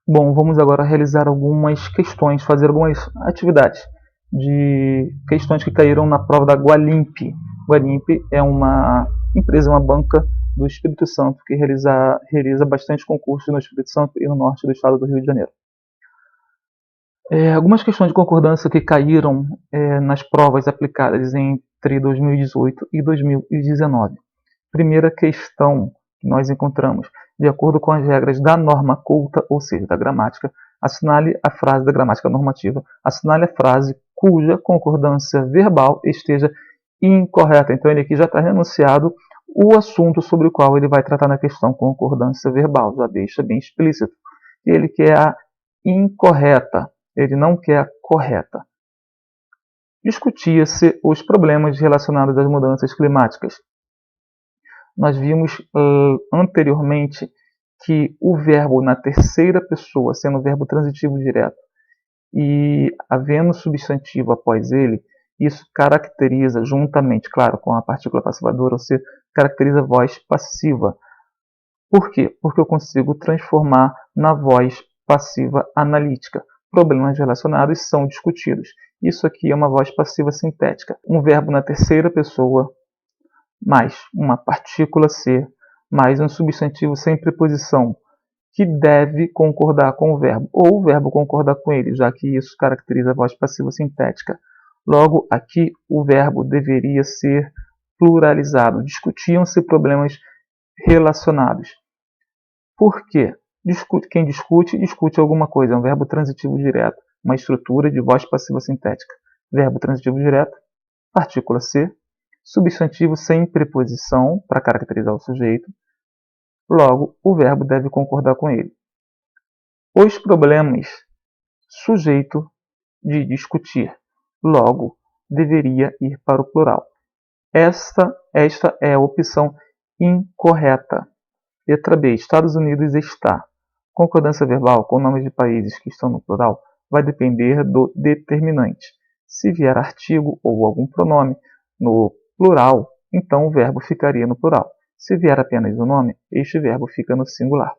Bom, vamos agora realizar algumas questões, fazer algumas atividades de questões que caíram na prova da Gualimp. Gualimp é uma empresa, uma banca do Espírito Santo que realiza bastante concursos no Espírito Santo e no norte do estado do Rio de Janeiro. Algumas questões de concordância que caíram nas provas aplicadas entre 2018 e 2019. Primeira questão que nós encontramos: de acordo com as regras da norma culta, ou seja, da gramática, assinale a frase da gramática normativa, assinale a frase cuja concordância verbal esteja incorreta. Então ele aqui já está renunciado o assunto sobre o qual ele vai tratar na questão concordância verbal, já deixa bem explícito. Ele quer a incorreta, ele não quer a correta. Discutia-se os problemas relacionados às mudanças climáticas. Nós vimos anteriormente que o verbo na terceira pessoa, sendo o verbo transitivo direto, e havendo substantivo após ele, isso caracteriza, juntamente, claro, com a partícula passivadora, ou seja, caracteriza a voz passiva. Por quê? Porque eu consigo transformar na voz passiva analítica. Problemas relacionados são discutidos. Isso aqui é uma voz passiva sintética. Um verbo na terceira pessoa, mais uma partícula ser, mais um substantivo sem preposição, que deve concordar com o verbo, ou o verbo concordar com ele, já que isso caracteriza a voz passiva sintética. Logo, aqui o verbo deveria ser pluralizado. Discutiam-se problemas relacionados. Por quê? Quem discute, discute alguma coisa. É um verbo transitivo direto, uma estrutura de voz passiva sintética. Verbo transitivo direto, partícula ser, substantivo sem preposição para caracterizar o sujeito. Logo, o verbo deve concordar com ele. Os problemas, sujeito de discutir. Logo, deveria ir para o plural. Esta é a opção incorreta. Letra B. Estados Unidos está. Concordância verbal com nomes de países que estão no plural vai depender do determinante. Se vier artigo ou algum pronome no plural, então o verbo ficaria no plural. Se vier apenas o nome, este verbo fica no singular.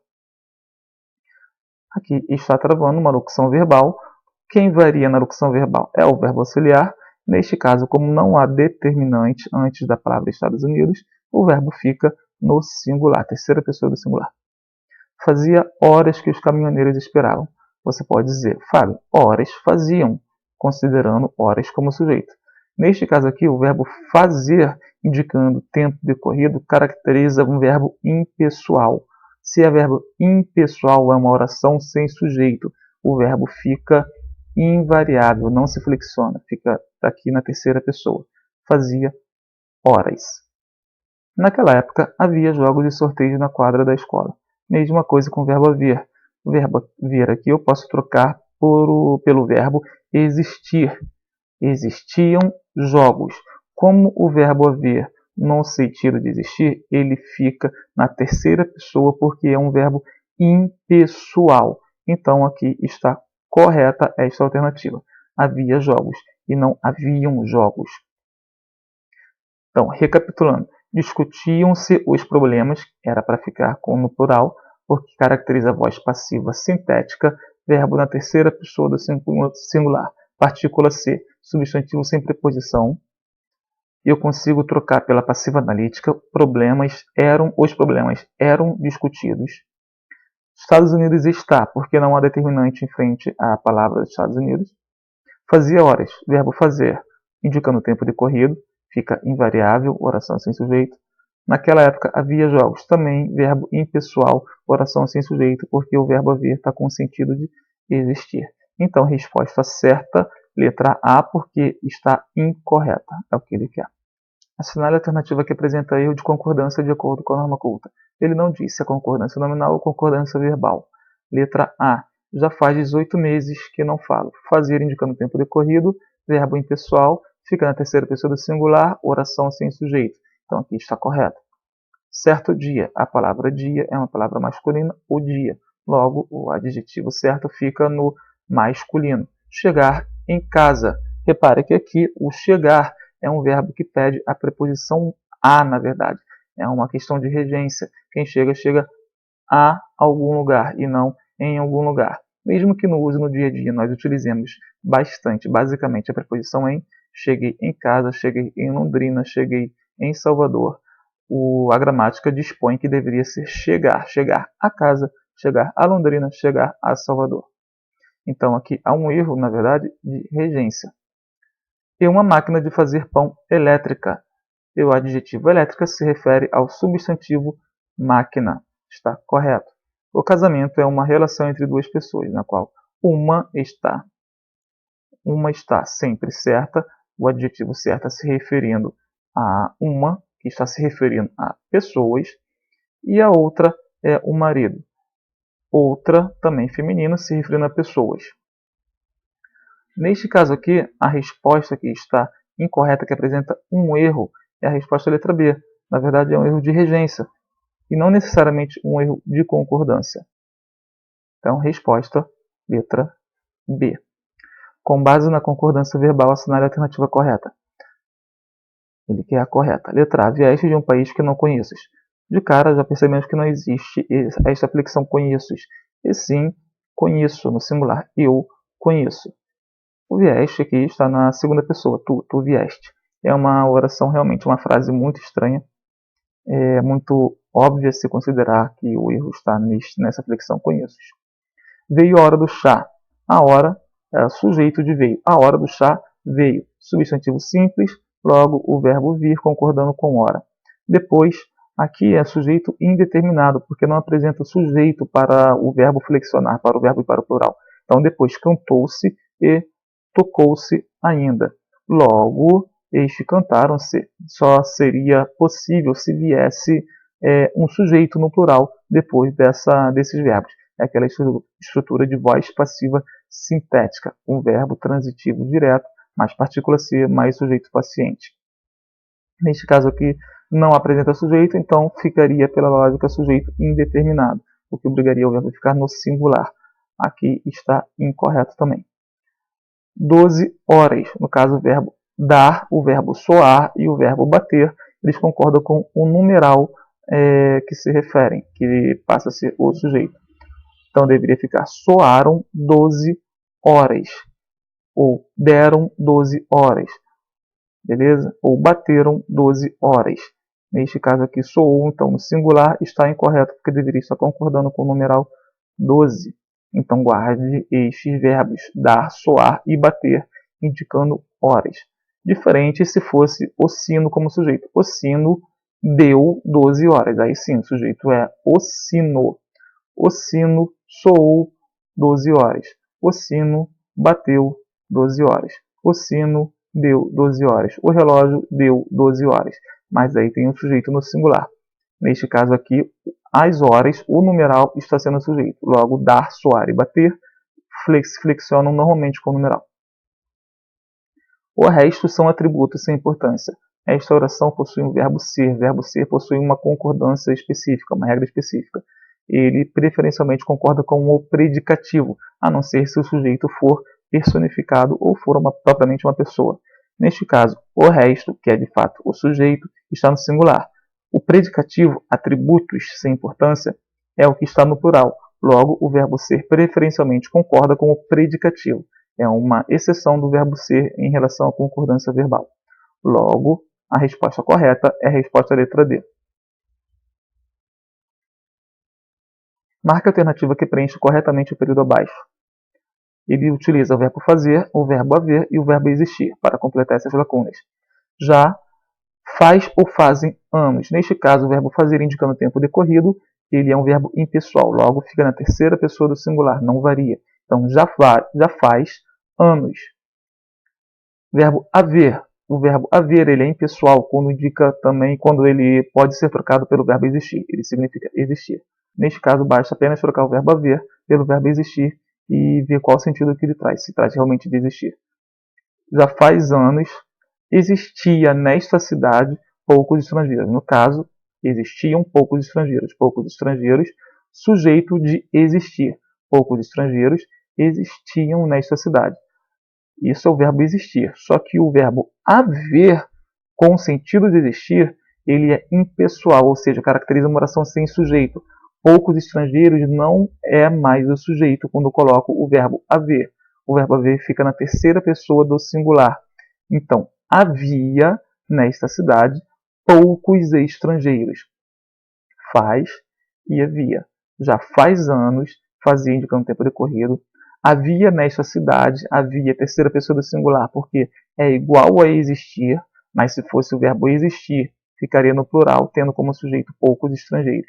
Aqui está travando uma locução verbal. Quem varia na locução verbal é o verbo auxiliar. Neste caso, como não há determinante antes da palavra Estados Unidos, o verbo fica no singular, terceira pessoa do singular. Fazia horas que os caminhoneiros esperavam. Você pode dizer, Fábio, horas faziam, considerando horas como sujeito. Neste caso aqui, o verbo fazer, indicando tempo decorrido, caracteriza um verbo impessoal. Se é verbo impessoal, é uma oração sem sujeito. O verbo fica invariável, não se flexiona, fica aqui na terceira pessoa. Fazia horas. Naquela época, havia jogos e sorteios na quadra da escola. Mesma coisa com o verbo haver. O verbo haver aqui eu posso trocar pelo verbo existir. Existiam jogos. Como o verbo haver no sentido de existir, ele fica na terceira pessoa porque é um verbo impessoal. Então aqui está correta esta alternativa. Havia jogos e não haviam jogos. Então, recapitulando, discutiam-se os problemas, era para ficar com no plural, porque caracteriza a voz passiva sintética, verbo na terceira pessoa do singular, partícula ser, substantivo sem preposição. Eu consigo trocar pela passiva analítica, os problemas eram discutidos. Estados Unidos está, porque não há determinante em frente à palavra Estados Unidos. Fazia horas, verbo fazer, indicando o tempo decorrido, fica invariável, oração sem sujeito. Naquela época havia jogos, também verbo impessoal, oração sem sujeito, porque o verbo haver está com o sentido de existir. Então, resposta certa, letra A, porque está incorreta, é o que ele quer. Assinale a alternativa que apresenta erro de concordância de acordo com a norma culta. Ele não diz se é concordância nominal ou concordância verbal. Letra A. Já faz 18 meses que não falo. Fazer indicando o tempo decorrido, verbo impessoal, fica na terceira pessoa do singular, oração sem sujeito. Então aqui está correto. Certo dia. A palavra dia é uma palavra masculina, o dia. Logo, o adjetivo certo fica no masculino. Chegar em casa. Repare que aqui o chegar é um verbo que pede a preposição a, na verdade. É uma questão de regência. Quem chega, chega a algum lugar e não em algum lugar. Mesmo que no uso no dia a dia nós utilizemos bastante, basicamente, a preposição em. Cheguei em casa, cheguei em Londrina, cheguei em Salvador. A gramática dispõe que deveria ser chegar, chegar a casa, chegar a Londrina, chegar a Salvador. Então aqui há um erro, na verdade, de regência. E uma máquina de fazer pão elétrica. E o adjetivo elétrica se refere ao substantivo máquina. Está correto. O casamento é uma relação entre duas pessoas, na qual uma está sempre certa, o adjetivo certa se referindo a uma, que está se referindo a pessoas, e a outra é o marido. Outra, também feminina, se referindo a pessoas. Neste caso aqui, a resposta que está incorreta, que apresenta um erro, é a resposta letra B. Na verdade, é um erro de regência, e não necessariamente um erro de concordância. Então, resposta letra B. Com base na concordância verbal, assinale a alternativa correta. Ele quer a correta. Letra A. Vieste de um país que não conheces. De cara, já percebemos que não existe esta flexão conheços, e sim conheço, no singular. Eu conheço. O vieste aqui está na segunda pessoa. Tu vieste. É uma oração, realmente, uma frase muito estranha. É muito óbvia se considerar que o erro está nessa flexão conheços. Veio a hora do chá. A hora é sujeito de veio. A hora do chá veio. Substantivo simples, logo o verbo vir concordando com hora. Depois, aqui é sujeito indeterminado, porque não apresenta sujeito para o verbo flexionar, para o verbo e para o plural. Então, depois cantou-se e tocou-se ainda. Logo, cantaram-se. Só seria possível se viesse um sujeito no plural depois desses verbos. É aquela estrutura de voz passiva sintética, um verbo transitivo direto, mais partícula ser, mais sujeito paciente. Neste caso aqui, não apresenta sujeito, então ficaria, pela lógica, sujeito indeterminado, o que obrigaria o verbo a ficar no singular. Aqui está incorreto também. 12 horas, no caso o verbo dar, o verbo soar e o verbo bater, eles concordam com o numeral que se referem, que passa a ser o sujeito. Então deveria ficar soaram 12 horas, ou deram 12 horas, beleza? Ou bateram 12 horas. Neste caso aqui soou, então no singular está incorreto, porque deveria estar concordando com o numeral 12. Então guarde estes verbos, dar, soar e bater, indicando horas. Diferente se fosse o sino como sujeito. O sino deu 12 horas. Aí sim, o sujeito é o sino. O sino soou 12 horas. O sino bateu 12 horas. O sino deu 12 horas. O relógio deu 12 horas. Mas aí tem um sujeito no singular. Neste caso aqui, as horas, o numeral está sendo sujeito. Logo, dar, soar e bater flexionam normalmente com o numeral. O resto são atributos sem importância. Esta oração possui um verbo ser. O verbo ser possui uma concordância específica, uma regra específica. Ele preferencialmente concorda com o predicativo, a não ser se o sujeito for personificado ou for propriamente uma pessoa. Neste caso, o resto, que é de fato o sujeito, está no singular. O predicativo, atributos sem importância, é o que está no plural. Logo, o verbo ser preferencialmente concorda com o predicativo. É uma exceção do verbo ser em relação à concordância verbal. Logo, a resposta correta é a resposta letra D. Marque a alternativa que preenche corretamente o período abaixo. Ele utiliza o verbo fazer, o verbo haver e o verbo existir para completar essas lacunas. Já faz ou fazem anos. Neste caso, o verbo fazer indicando o tempo decorrido, ele é um verbo impessoal. Logo, fica na terceira pessoa do singular, não varia. Então, já faz anos. Verbo haver. O verbo haver ele é impessoal quando indica também quando ele pode ser trocado pelo verbo existir. Ele significa existir. Neste caso, basta apenas trocar o verbo haver pelo verbo existir e ver qual sentido que ele traz, se trata realmente de existir. Já faz anos, existia nesta cidade poucos estrangeiros. No caso, existiam poucos estrangeiros. Poucos estrangeiros, sujeito de existir. Poucos estrangeiros existiam nesta cidade. Isso é o verbo existir. Só que o verbo haver, com o sentido de existir, ele é impessoal, ou seja, caracteriza uma oração sem sujeito. poucos estrangeiros não é mais o sujeito quando eu coloco o verbo haver. O verbo haver fica na terceira pessoa do singular. Então, havia nesta cidade poucos estrangeiros. Faz e havia. Já faz anos, fazia indicando o tempo decorrido. Havia nesta cidade, havia terceira pessoa do singular, porque é igual a existir, mas se fosse o verbo existir, ficaria no plural, tendo como sujeito poucos estrangeiros.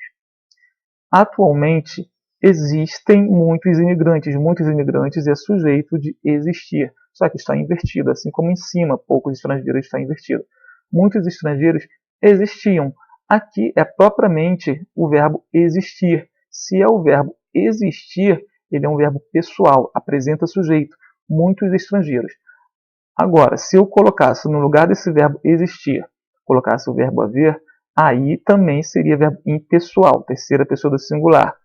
Atualmente, existem muitos imigrantes é sujeito de existir, só que está invertido, assim como em cima, poucos estrangeiros está invertido. Muitos estrangeiros existiam. Aqui é propriamente o verbo existir. Se é o verbo existir, ele é um verbo pessoal, apresenta sujeito, muitos estrangeiros. Agora, se eu colocasse no lugar desse verbo existir, colocasse o verbo haver, aí também seria verbo impessoal, terceira pessoa do singular.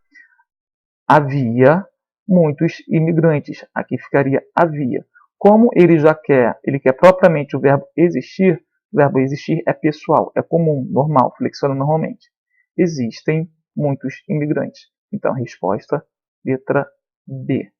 Havia muitos imigrantes. Aqui ficaria havia. Como ele quer propriamente o verbo existir é pessoal, é comum, normal, flexiona normalmente. Existem muitos imigrantes. Então, resposta, letra B.